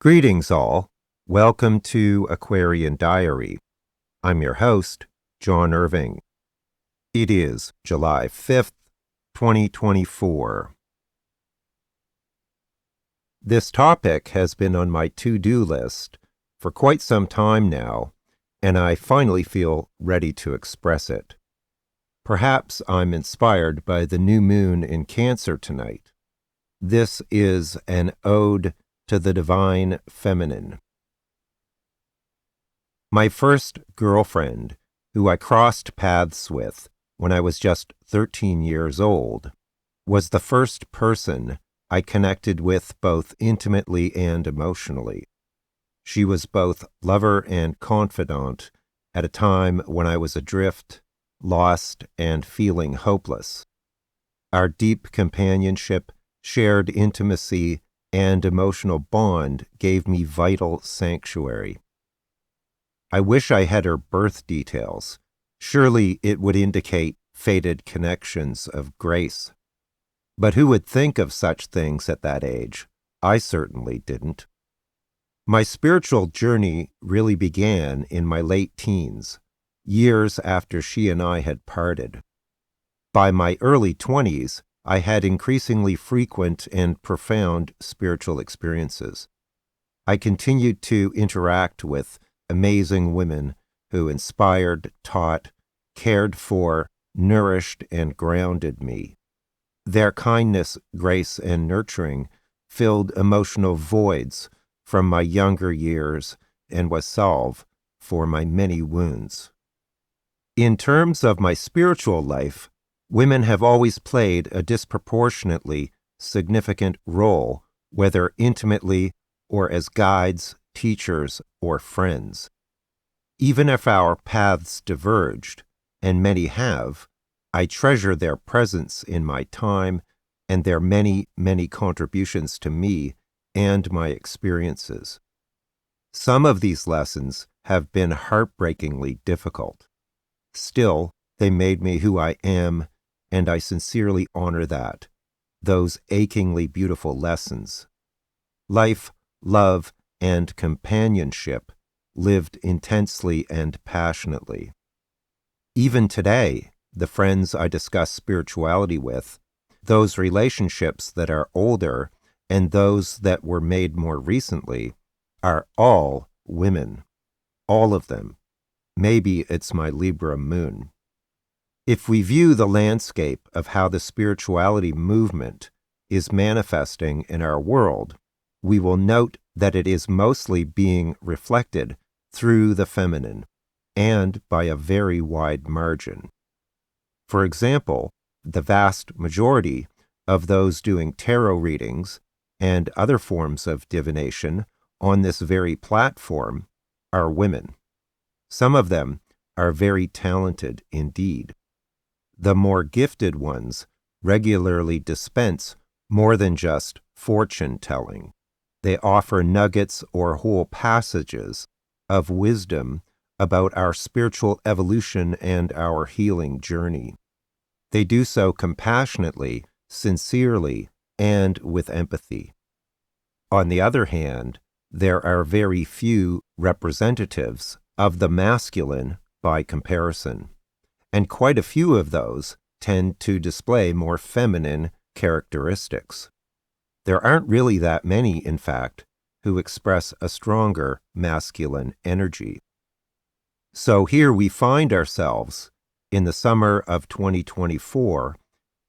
Greetings all. Welcome to Aquarian Diary. I'm your host, John Irving. It is July 5th, 2024. This topic has been on my to-do list for quite some time now, and I finally feel ready to express it. Perhaps I'm inspired by the new moon in Cancer tonight. This is an ode to the divine feminine. My first girlfriend, who I crossed paths with when I was just 13 years old, was the first person I connected with both intimately and emotionally. She was both lover and confidant at a time when I was adrift, lost, and feeling hopeless. Our deep companionship, shared intimacy, and emotional bond gave me vital sanctuary. I wish I had her birth details. Surely it would indicate fated connections of grace. But who would think of such things at that age? I certainly didn't. My spiritual journey really began in my late teens, years after she and I had parted. By my early 20s, I had increasingly frequent and profound spiritual experiences. I continued to interact with amazing women who inspired, taught, cared for, nourished, and grounded me. Their kindness, grace, and nurturing filled emotional voids from my younger years and was salve for my many wounds. In terms of my spiritual life, women have always played a disproportionately significant role, whether intimately or as guides, teachers, or friends. Even if our paths diverged, and many have, I treasure their presence in my time and their many, many contributions to me and my experiences. Some of these lessons have been heartbreakingly difficult. Still, they made me who I am, and I sincerely honor that, those achingly beautiful lessons. Life, love, and companionship lived intensely and passionately. Even today, the friends I discuss spirituality with, those relationships that are older and those that were made more recently, are all women. All of them. Maybe it's my Libra moon. If we view the landscape of how the spirituality movement is manifesting in our world, we will note that it is mostly being reflected through the feminine, and by a very wide margin. For example, the vast majority of those doing tarot readings and other forms of divination on this very platform are women. Some of them are very talented indeed. The more gifted ones regularly dispense more than just fortune-telling. They offer nuggets or whole passages of wisdom about our spiritual evolution and our healing journey. They do so compassionately, sincerely, and with empathy. On the other hand, there are very few representatives of the masculine by comparison, and quite a few of those tend to display more feminine characteristics. There aren't really that many, in fact, who express a stronger masculine energy. So here we find ourselves in the summer of 2024,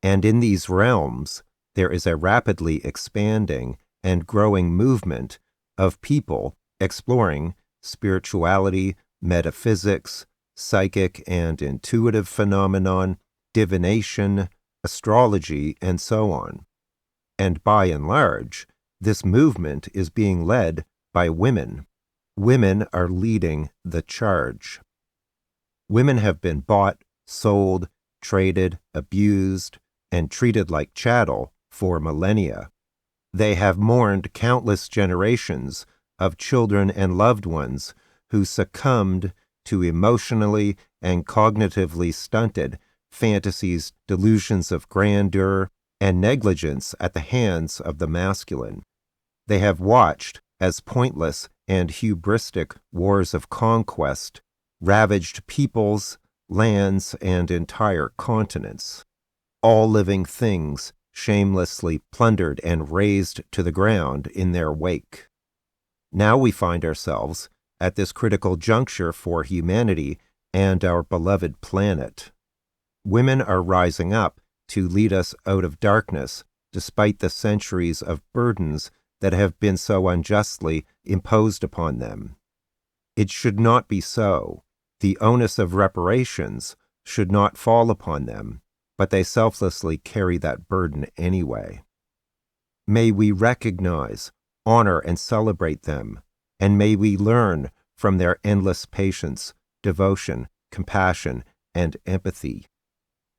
and in these realms there is a rapidly expanding and growing movement of people exploring spirituality, metaphysics, psychic and intuitive phenomenon, divination, astrology, and so on. And by and large, this movement is being led by women. Women are leading the charge. Women have been bought, sold, traded, abused, and treated like chattel for millennia. They have mourned countless generations of children and loved ones who succumbed to emotionally and cognitively stunted fantasies, delusions of grandeur, and negligence at the hands of the masculine. They have watched as pointless and hubristic wars of conquest ravaged peoples, lands, and entire continents. All living things shamelessly plundered and razed to the ground in their wake. Now we find ourselves at this critical juncture for humanity and our beloved planet. Women are rising up to lead us out of darkness, despite the centuries of burdens that have been so unjustly imposed upon them. It should not be so. The onus of reparations should not fall upon them, but they selflessly carry that burden anyway. May we recognize, honor, and celebrate them, and may we learn from their endless patience, devotion, compassion, and empathy.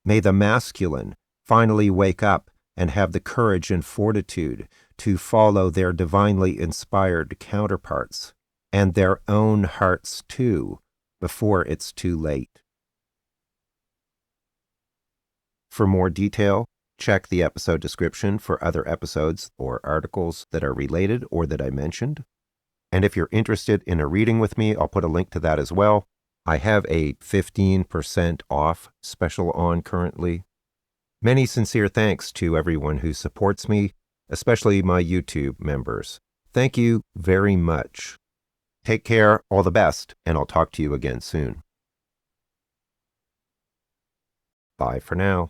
May the masculine finally wake up and have the courage and fortitude to follow their divinely inspired counterparts, and their own hearts too, before it's too late. For more detail, check the episode description for other episodes or articles that are related or that I mentioned. And if you're interested in a reading with me, I'll put a link to that as well. I have a 15% off special on currently. Many sincere thanks to everyone who supports me, especially my YouTube members. Thank you very much. Take care, all the best, and I'll talk to you again soon. Bye for now.